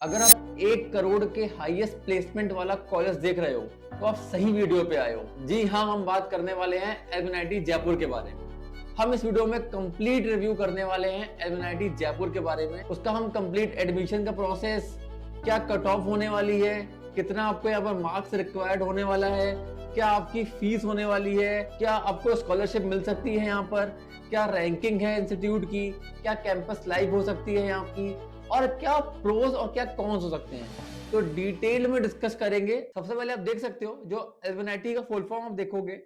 अगर आप 1 करोड़ के हाईएस्ट प्लेसमेंट वाला कॉलेज देख रहे हो तो आप सही वीडियो पे आए हो। जी हाँ, हम बात करने वाले हैं एल्युमिनाइटी जयपुर के बारे में। हम इस वीडियो में कंप्लीट रिव्यू करने वाले हैं एल्युमिनाइटी जयपुर के बारे में। उसका हम कंप्लीट एडमिशन का प्रोसेस, क्या कट ऑफ होने वाली है, कितना आपको यहाँ पर मार्क्स रिक्वायर्ड होने वाला है, क्या आपकी फीस होने वाली है, क्या आपको स्कॉलरशिप मिल सकती है यहाँ पर, क्या रैंकिंग है इंस्टीट्यूट की, क्या कैंपस लाइफ हो सकती है यहाँ की, और क्या प्रोज और क्या कॉन्स हो सकते हैं, तो डिटेल में डिस्कस करेंगे। सबसे पहले आप देख सकते हो जो एल्युमिनाइटी का फुल फॉर्म आप देखोगे,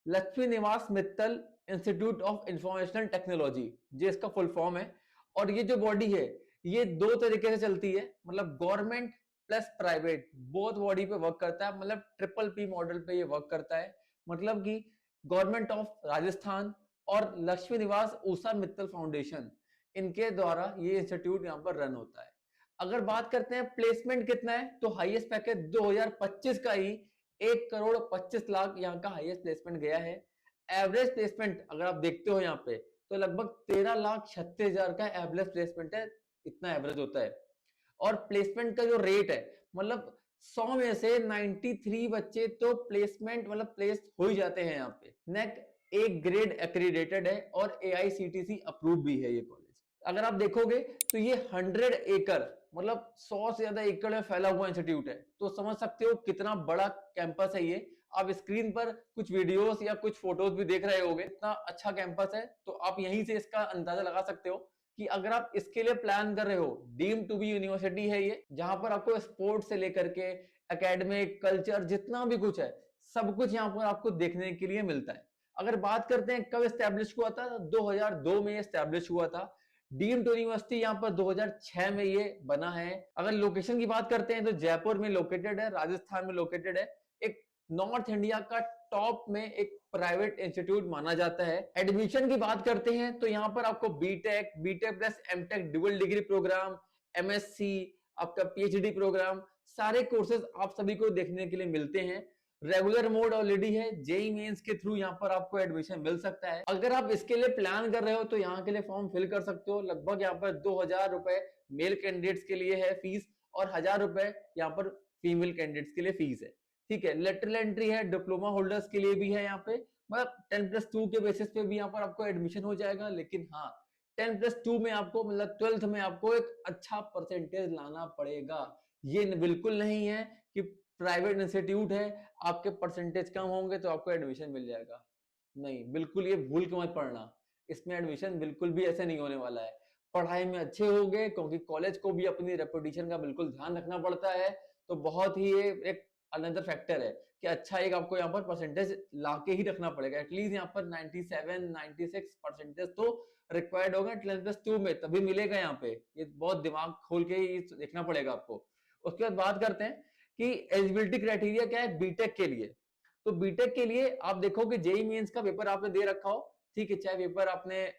लक्ष्मी निवास Mittal institute of informational technology, ये इसका फुल फॉर्म है। और ये जो बॉडी है ये दो तरीके से चलती है, मतलब government plus private both body पे वर्क करता है, मतलब ट्रिपल पी मॉडल पे ये वर्क करता है। मतलब कि गवर्नमेंट ऑफ राजस्थान और लक्ष्मी निवास ऊषा मित्तल फाउंडेशन, इनके द्वारा ये इंस्टीट्यूट यहाँ पर रन होता है। अगर बात करते हैं प्लेसमेंट कितना है, तो हाईएस्ट पैकेज 2025 का ही 1 करोड़ 25 लाख यहाँ का हाईएस्ट प्लेसमेंट गया है। एवरेज प्लेसमेंट अगर आप देखते हो यहाँ पे तो लगभग 13,36,000 का एवरेज प्लेसमेंट है, इतना एवरेज होता है। और प्लेसमेंट का जो रेट है, मतलब 100 में से 93 बच्चे तो प्लेसमेंट मतलब प्लेस हो ही जाते हैं यहाँ पे। नेक एक ग्रेड एक्रीडेटेड है और AICTC अप्रूव भी है ये कॉलेज। अगर आप देखोगे तो ये 100 एकड़ मतलब 100 से ज्यादा एकड़ में फैला हुआ इंस्टीट्यूट है, तो समझ सकते हो कितना बड़ा कैंपस है ये। आप स्क्रीन पर कुछ वीडियोस या कुछ फोटोज भी देख रहे होंगे, इतना अच्छा कैंपस है, तो आप यहीं से इसका अंदाजा लगा सकते हो कि अगर आप इसके लिए प्लान कर रहे हो, डीम टू बी यूनिवर्सिटी है ये, जहां पर आपको स्पोर्ट्स से लेकर के एकेडमिक कल्चर जितना भी कुछ है सब कुछ यहाँ पर आपको देखने के लिए मिलता है। अगर बात करते हैं कब एस्टेब्लिश हुआ था, 2002 में एस्टेब्लिश हुआ था। डीम्ड यूनिवर्सिटी यहाँ पर 2006 में ये बना है। अगर लोकेशन की बात करते हैं तो जयपुर में लोकेटेड है, राजस्थान में लोकेटेड है। एक नॉर्थ इंडिया का टॉप में एक प्राइवेट इंस्टीट्यूट माना जाता है। एडमिशन की बात करते हैं तो यहाँ पर आपको BTech, BTech plus MTech dual degree programme, MSc, आपका PhD प्रोग्राम, सारे कोर्सेज आप सभी को देखने के लिए मिलते हैं। रेगुलर मोड ऑलरेडी है, जेई मेंस के थ्रू यहाँ पर आपको एडमिशन मिल सकता है। अगर आप इसके लिए प्लान कर रहे हो तो यहाँ के लिए फॉर्म फिल कर सकते हो। लगभग यहाँ पर 2,000 रुपए मेल कैंडिडेट्स के लिए है फीस और 1,000 रुपए यहाँ पर फीमेल कैंडिडेट्स के लिए फीस है। ठीक है, लेटरल एंट्री है, डिप्लोमा होल्डर्स के लिए भी है यहाँ पे, मतलब 10+2 के बेसिस पे भी यहाँ पर आपको एडमिशन हो जाएगा। लेकिन हाँ, 10+2 में आपको मतलब 12th में आपको एक अच्छा परसेंटेज लाना पड़ेगा। ये बिल्कुल नहीं है कि प्राइवेट इंस्टीट्यूट है, आपके परसेंटेज कम होंगे तो आपको एडमिशन मिल जाएगा। नहीं, बिल्कुल ये भूल के मत पढ़ना, इसमें एडमिशन बिल्कुल भी ऐसे नहीं होने वाला है। पढ़ाई में अच्छे होंगे, क्योंकि कॉलेज को भी अपनी रेपुटेशन का बिल्कुल ध्यान रखना पड़ता है, तो बहुत ही ये एक अनदर फैक्टर है कि अच्छा एक आपको यहाँ पर परसेंटेज लाके ही रखना पड़ेगा। एटलीस्ट यहाँ पर 97 96 परसेंटेज तो रिक्वायर्ड होगा 12+2 में, तभी मिलेगा यहाँ पे। ये बहुत दिमाग खोल के ही देखना पड़ेगा आपको। उसके बाद बात करते हैं कि एलिजिबिलिटी क्राइटेरिया क्या है बीटेक के लिए। तो बीटेक के लिए आप देखोगे जेई मेंस का पेपर आपने दे रखा हो, ठीक है, चाहे पेपर आपने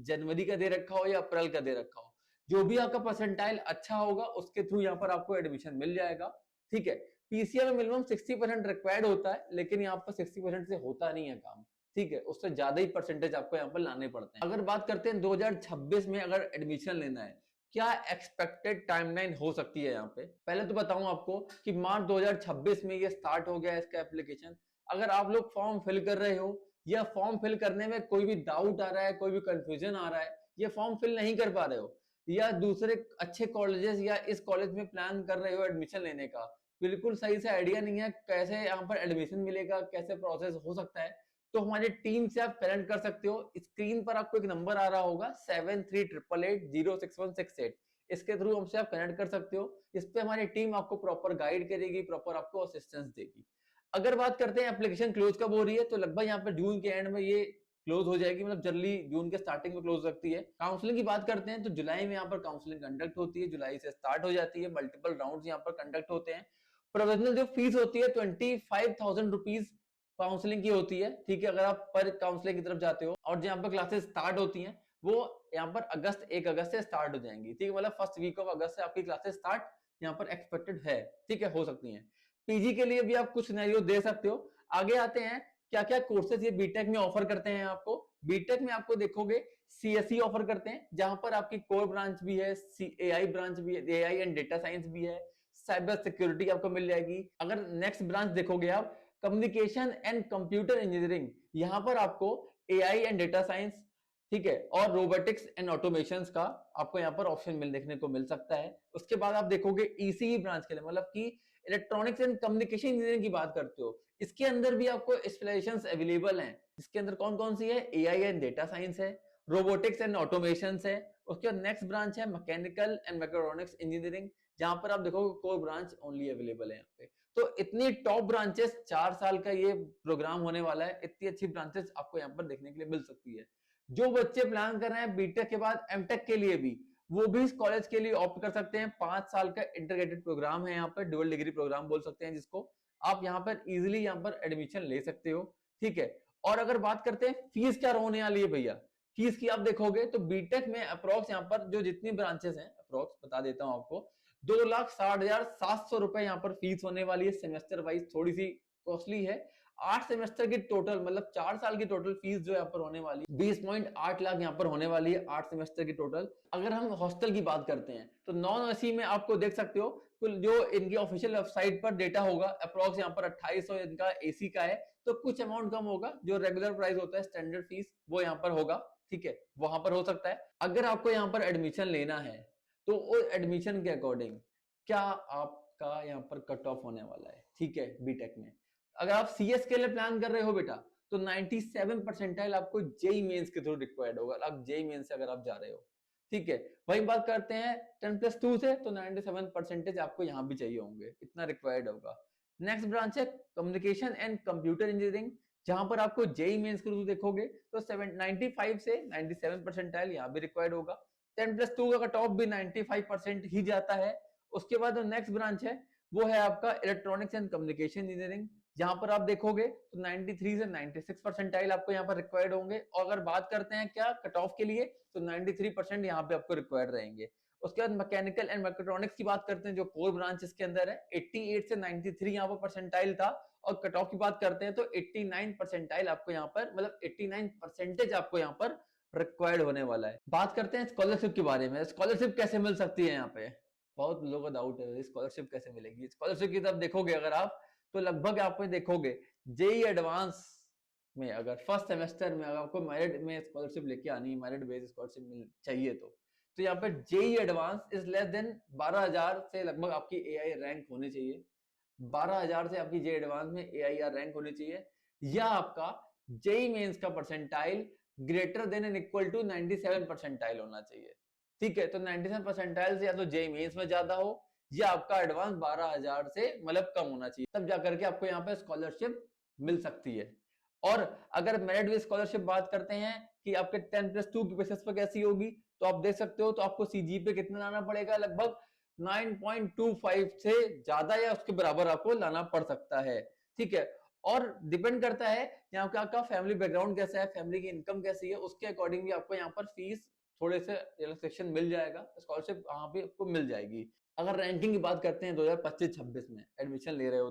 जनवरी का दे रखा हो या अप्रैल का दे रखा हो, जो भी आपका परसेंटाइल अच्छा होगा उसके थ्रू यहाँ पर आपको एडमिशन मिल जाएगा। ठीक है, पीसीएम में मिनिमम 60% रिक्वायर्ड होता है, लेकिन यहाँ पर 60% से होता नहीं है काम। ठीक है, उससे ज्यादा ही परसेंटेज आपको यहाँ पर लाने पड़ते हैं। अगर बात करते हैं 2026 में अगर एडमिशन लेना है, क्या एक्सपेक्टेड टाइमलाइन हो सकती है यहाँ पे। पहले तो बताऊं आपको कि मार्च 2026 में ये स्टार्ट हो गया है इसका एप्लीकेशन। अगर आप लोग फॉर्म फिल कर रहे हो या फॉर्म फिल करने में कोई भी डाउट आ रहा है, कोई भी कंफ्यूजन आ रहा है, या फॉर्म फिल नहीं कर पा रहे हो, या दूसरे अच्छे कॉलेजेस या इस कॉलेज में प्लान कर रहे हो एडमिशन लेने का, बिल्कुल सही से आइडिया नहीं है कैसे यहाँ पर एडमिशन मिलेगा, कैसे प्रोसेस हो सकता है, तो हमारी टीम से आप कनेक्ट कर सकते हो। स्क्रीन पर आपको एक नंबर आ रहा होगा 7388806168, इसके थ्रू हमसे आप कनेक्ट कर सकते हो। इस पे हमारी टीम आपको प्रॉपर गाइड करेगी, प्रॉपर आपको असिस्टेंस देगी। अगर बात करते हैं एप्लीकेशन क्लोज कब हो रही है, तो लगभग यहाँ पर जून के एंड में ये क्लोज हो जाएगी, मतलब जल्दी जून के स्टार्टिंग में क्लोज रखती है। काउंसलिंग की बात करते हैं तो जुलाई में यहाँ पर काउंसलिंग कंडक्ट होती है, जुलाई से स्टार्ट हो जाती है, मल्टीपल राउंड यहाँ पर कंडक्ट होते हैं। प्रोविजनल जो फीस होती है 25,000 रुपीज काउंसलिंग की होती है। ठीक है, अगर आप पर काउंसलिंग की तरफ जाते हो, और जहाँ पर क्लासेस स्टार्ट होती हैं वो यहाँ पर 1 अगस्त से स्टार्ट हो जाएंगी। ठीक है, मतलब फर्स्ट वीक ऑफ अगस्त से आपकी क्लासेस स्टार्ट यहाँ पर एक्सपेक्टेड है। ठीक है, हो सकती हैं। पीजी के लिए भी आप कुछ सिनेरियो दे सकते हो। आगे आते हैं क्या क्या कोर्सेज ये बीटेक में ऑफर करते हैं आपको। बीटेक में आपको देखोगे सीएसई ऑफर करते हैं, जहां पर आपकी कोर ब्रांच भी है, एआई ब्रांच भी है, एआई एंड डेटा साइंस भी है, साइबर सिक्योरिटी आपको मिल जाएगी। अगर नेक्स्ट ब्रांच देखोगे आप कम्युनिकेशन एंड कंप्यूटर इंजीनियरिंग, यहां पर आपको एआई एंड डेटा साइंस, ठीक है, और रोबोटिक्स एंड ऑटोमेशन का आपको यहाँ पर ऑप्शन देखने को मिल सकता है। उसके बाद आप देखोगे ईसीई ब्रांच के लिए, मतलब कि इलेक्ट्रॉनिक्स एंड कम्युनिकेशन इंजीनियरिंग की बात करते हो, इसके अंदर भी आपको स्पेशलाइजेशंस अवेलेबल हैं। इसके अंदर कौन कौन सी है, एआई एंड डेटा साइंस है, रोबोटिक्स एंड ऑटोमेशन है। उसके बाद नेक्स्ट ब्रांच है मैकेनिकल एंड मैकेट्रॉनिक्स इंजीनियरिंग, जहां पर आप देखोगे कोर ब्रांच ओनली अवेलेबल है यहाँ पे। तो इतनी टॉप ब्रांचेस, 4 साल का ये प्रोग्राम होने वाला है, इतनी अच्छी ब्रांचेस आपको यहाँ पर देखने के लिए मिल सकती है। जो बच्चे प्लान कर रहे हैं बीटेक के बाद एमटेक के लिए भी, वो भी इस कॉलेज के लिए ऑप्ट कर सकते हैं। 5 साल का इंटीग्रेटेड प्रोग्राम है यहाँ पर, डुअल डिग्री प्रोग्राम बोल सकते हैं जिसको। आप यहाँ पर इजीली यहाँ पर एडमिशन ले सकते हो, ठीक है। और अगर बात करते हैं फीस क्या होने वाली है भैया, फीस की आप देखोगे तो बीटेक में अप्रोक्स यहाँ पर जो जितनी ब्रांचेस हैं, अप्रोक्स बता देता हूँ आपको, 2,60,700 रुपए यहाँ पर फीस होने वाली है। सेमेस्टर वाइज थोड़ी सी कॉस्टली है। 8 सेमेस्टर की टोटल, मतलब 4 साल की टोटल फीस जो यहाँ पर होने वाली है 20.8 लाख यहाँ पर होने वाली है 8 सेमेस्टर की टोटल। अगर हम हॉस्टल की बात करते हैं तो नॉन एसी में आपको देख सकते हो, जो इनकी ऑफिशियल वेबसाइट पर डेटा होगा, अप्रोक्स यहाँ पर 2800 इनका एसी का है, तो कुछ अमाउंट कम होगा। जो रेगुलर प्राइस होता है स्टैंडर्ड फीस, वो यहाँ पर होगा, ठीक है, वहां पर हो सकता है। अगर आपको यहाँ पर एडमिशन लेना है तो वो एडमिशन के अकॉर्डिंग क्या आपका यहाँ पर कट ऑफ होने वाला है, ठीक है, बीटेक में। अगर आप सीएस के लिए प्लान कर रहे हो बेटा, तो 97 परसेंटाइल आपको जेई मेंस के थ्रू रिक्वायर्ड होगा। आप जेई मेंस से अगर आप जा रहे हो, ठीक है। वही बात करते हैं 10+2 से, तो 97 परसेंटेज आपको यहाँ भी चाहिए होंगे, इतना रिक्वायर्ड होगा। नेक्स्ट ब्रांच है कम्युनिकेशन एंड कंप्यूटर इंजीनियरिंग, जहां पर आपको जेई मेंस के थ्रू देखोगे तो 95 से 97 परसेंटाइल यहाँ भी रिक्वायर्ड होगा। 10+2 का कट ऑफ भी 95% ही जाता है। उसके बाद जो नेक्स्ट ब्रांच है वो है आपका इलेक्ट्रॉनिक्स एंड कम्युनिकेशन इंजीनियरिंग, जहां पर आप देखोगे तो 93 से 96 परसेंटाइल आपको यहाँ पर रिक्वायर्ड होंगे। और अगर बात करते हैं क्या कट ऑफ के लिए, तो 93% यहाँ पे आपको रिक्वायर्ड रहेंगे। उसके बाद मैकेनिकल एंड मैकेट्रॉनिक्स की बात करते हैं, जो कोर ब्रांच इसके अंदर है, 88 से 93 यहाँ पर परसेंटाइल था। और कट ऑफ की बात करते हैं तो 89 परसेंटाइल आपको यहाँ पर, मतलब 89 परसेंटेज आपको यहाँ पर रिक्वायर्ड होने वाला है। बात करते हैं स्कॉलरशिप के बारे में। स्कॉलरशिप कैसे मिल सकती है, यहाँ पे बहुत लोगों का डाउट है, स्कॉलरशिप कैसे मिलेगी। स्कॉलरशिप की तरफ देखोगे अगर आप, तो लगभग आप देखोगे जेई एडवांस में अगर फर्स्ट सेमेस्टर में अगर आपको मेरिट में स्कॉलरशिप लेके आनी है, मेरिट बेस्ड स्कॉलरशिप चाहिए, तो यहाँ पर JEE advance is less than 12,000 से लगभग आपकी एआई रैंक होनी चाहिए। 12,000 से आपकी जेई एडवांस में एआईआर रैंक होनी चाहिए, या आपका जेई मेंस का percentile greater than and equal to 97 percentile होना चाहिए, ठीक है। तो 97 परसेंटाइल से या तो जेई मेंस में ज्यादा हो, या आपका एडवांस 12,000 से मतलब कम होना चाहिए, तब जाकर के आपको यहाँ पे स्कॉलरशिप मिल सकती है। और अगर मेरिट बेस्ड स्कॉलरशिप बात करते हैं कि आपके 10+2 की बेसिस पर कैसी होगी, तो आप देख सकते हो, तो आपको सीजीपीए कितना लाना पड़ेगा, लगभग 9.25 से ज्यादा या उसके बराबर आपको लाना पड़ सकता है, ठीक है। और डिपेंड करता है यहाँ का आपका फैमिली बैकग्राउंड कैसा है, फैमिली की इनकम कैसी है, उसके अकॉर्डिंग भी आपको यहाँ पर फीस थोड़े से रिलैक्सेशन मिल जाएगा, स्कॉलरशिप वहां पे आपको मिल जाएगी। अगर रैंकिंग की बात करते हैं 2025-26 में एडमिशन ले रहे हो,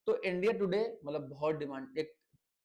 तो इंडिया टुडे मतलब बहुत डिमांड, एक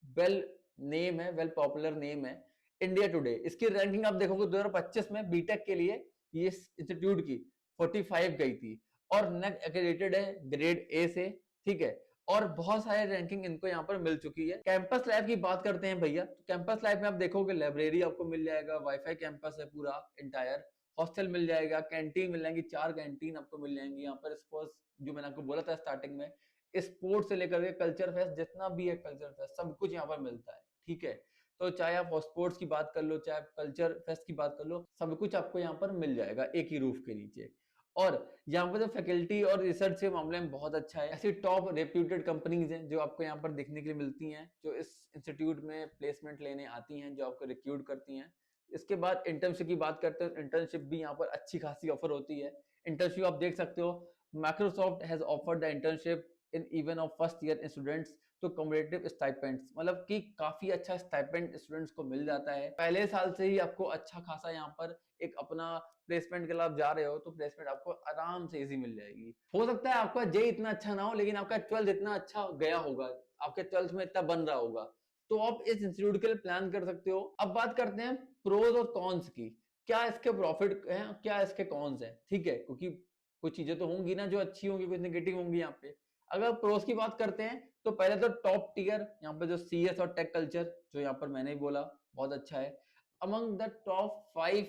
वेल नेम है, वेल पॉपुलर नेम है इंडिया टुडे। इसकी रैंकिंग आप देखोगे 2025 में बीटेक के लिए ये इंस्टीट्यूट की 45 गई थी, और नेक एक्रेडिटेड है ग्रेड ए से, ठीक है। और बहुत सारे रैंकिंग इनको यहाँ पर मिल चुकी है। कैंपस लाइफ की बात करते हैं भैया, तो कैंपस लाइफ में आप देखोगे लाइब्रेरी आपको मिल जाएगा, वाईफाई कैंपस है पूरा इंटायर, हॉस्टल मिल जाएगा, कैंटीन मिल जाएगी, 4 कैंटीन आपको मिल जाएंगी यहाँ पर। स्पोर्ट्स जो मैंने आपको बोला था स्टार्टिंग में, स्पोर्ट्स से लेकर के कल्चर फेस्ट, जितना भी है कल्चर फेस्ट, सब कुछ यहाँ पर मिलता है, ठीक है। तो चाहे आप स्पोर्ट्स की बात कर लो, चाहे आप कल्चर फेस्ट की बात कर लो, सब कुछ आपको यहाँ पर मिल जाएगा एक ही रूफ के नीचे। और यहाँ पर जो फैकल्टी और रिसर्च के मामले में बहुत अच्छा है। ऐसी टॉप रेप्यूटेड कंपनीज हैं जो आपको यहाँ पर देखने के लिए मिलती हैं, जो इस इंस्टीट्यूट में प्लेसमेंट लेने आती हैं, जो आपको रिक्रूट करती हैं। इसके बाद इंटर्नशिप की बात करते हैं, इंटर्नशिप भी यहाँ पर अच्छी खासी ऑफर होती है। इंटर्नशिप आप देख सकते हो, Microsoft has offered the internship in even of first year students तो कम्युलेटिव स्टाइपेंड्स, मतलब कि काफी अच्छा स्टाइपेंड स्टूडेंट्स को मिल जाता है। पहले साल से ही आपको अच्छा खासा यहाँ पर एक अपना प्लेसमेंट के लिए आप जा रहे हो, तो प्लेसमेंट आपको आराम से इजी मिल जाएगी। हो सकता है आपका जे इतना अच्छा ना हो, लेकिन आपका 12th इतना अच्छा गया होगा, आपके 12th में इतना बन रहा होगा, तो आप इस इंस्टीट्यूट के लिए प्लान कर सकते हो। अब बात करते हैं प्रोज और कॉन्स की, क्या इसके प्रॉफिट हैं, क्या इसके कॉन्स हैं, ठीक है, क्योंकि कुछ चीजें तो होंगी ना जो अच्छी होंगी, कुछ नेगेटिव होंगी यहाँ पे। अगर प्रोज की बात करते हैं तो पहले तो टॉप टियर यहाँ पे जो सीएस और टेक कल्चर, जो यहाँ पर मैंने ही बोला बहुत अच्छा है, among the top 5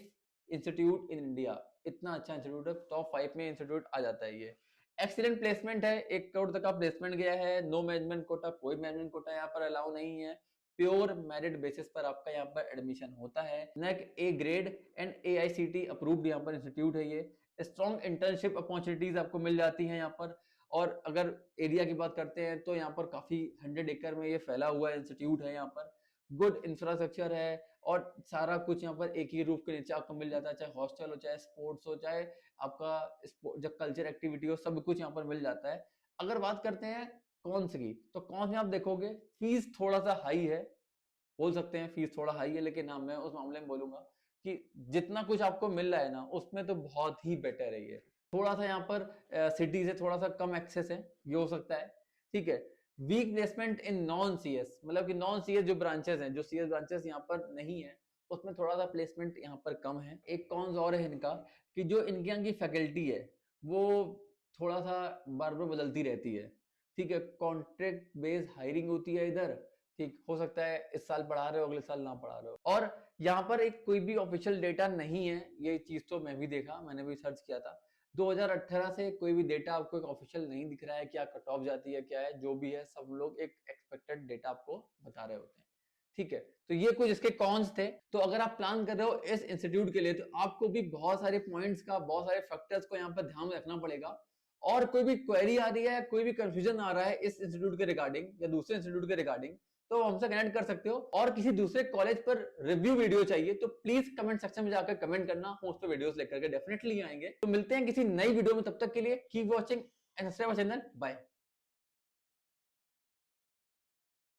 institute in India, इतना अच्छा इंस्टीट्यूट है, टॉप 5 में इंस्टीट्यूट आ जाता है ये। एक्सीलेंट प्लेसमेंट है, 1 करोड़ तक का प्लेसमेंट गया है, नो मैनेजमेंट कोटा, कोई मैनेजमेंट कोटा यहाँ पर अलाउ नहीं है, प्योर मेरिट बेसिस पर आपका यहाँ पर एडमिशन होता है। NAAC A grade and AICTE approved यहाँ पर इंस्टीट्यूट है ये। स्ट्रॉन्ग इंटर्नशिप अपॉर्चुनिटीज आपको मिल जाती हैं यहाँ पर। और अगर एरिया की बात करते हैं तो यहाँ पर काफी 100 एकड़ में ये फैला हुआ इंस्टीट्यूट है यहाँ पर। गुड इंफ्रास्ट्रक्चर है और सारा कुछ यहाँ पर एक ही रूफ के नीचे आपको मिल जाता है, चाहे हॉस्टल हो, चाहे स्पोर्ट्स हो, चाहे आपका जब कल्चर एक्टिविटी हो, सब कुछ यहाँ पर मिल जाता है। अगर बात करते हैं कौन सी, तो कौन में आप देखोगे फीस थोड़ा सा हाई है, बोल सकते हैं फीस थोड़ा हाई है, लेकिन हाँ मैं उस मामले में बोलूंगा कि जितना कुछ आपको मिल रहा है ना उसमें तो बहुत ही बेटर है ये। थोड़ा सा यहाँ पर सिटी से थोड़ा सा कम एक्सेस है, ये हो सकता है, ठीक है। Weak placement in non CS, मतलब कि नॉन सीएस जो ब्रांचेस हैं, जो सीएस ब्रांचेस यहाँ पर नहीं है उसमें थोड़ा सा प्लेसमेंट यहाँ पर कम है। एक कॉन्स और है इनका कि जो इनके यहाँ की फैकल्टी है वो थोड़ा सा बार बार बदलती रहती है, ठीक है। कॉन्ट्रैक्ट बेस्ड हायरिंग होती है इधर, ठीक, हो सकता है इस साल पढ़ा रहे हो अगले साल ना पढ़ा रहे हो। और यहाँ पर एक कोई भी ऑफिशियल डेटा नहीं है, ये चीज तो मैं भी देखा, मैंने भी सर्च किया था, 2018 से कोई भी डेटा आपको एक ऑफिशियल नहीं दिख रहा है, क्या कट ऑफ जाती है, क्या है, जो भी है सब लोग एक एक्सपेक्टेड डेटा आपको बता रहे होते हैं, ठीक है। तो ये कुछ इसके कॉन्स थे। तो अगर आप प्लान कर रहे हो इस इंस्टीट्यूट के लिए तो आपको भी बहुत सारे पॉइंट्स का, बहुत सारे फैक्टर्स को यहाँ पर ध्यान में रखना पड़ेगा। और कोई भी क्वेरी आ रही है, कोई भी कंफ्यूजन आ रहा है इस इंस्टीट्यूट के रिगार्डिंग या दूसरे इंस्टीट्यूट के रिगार्डिंग, तो हमसे कनेक्ट कर सकते हो। और किसी दूसरे कॉलेज पर रिव्यू वीडियो चाहिए तो प्लीज कमेंट सेक्शन में जाकर कमेंट करना, हम उस पर वीडियोस लेकर के डेफिनेटली आएंगे। तो मिलते हैं किसी नई वीडियो में, तब तक के लिए keep watching and subscribe my channel, bye.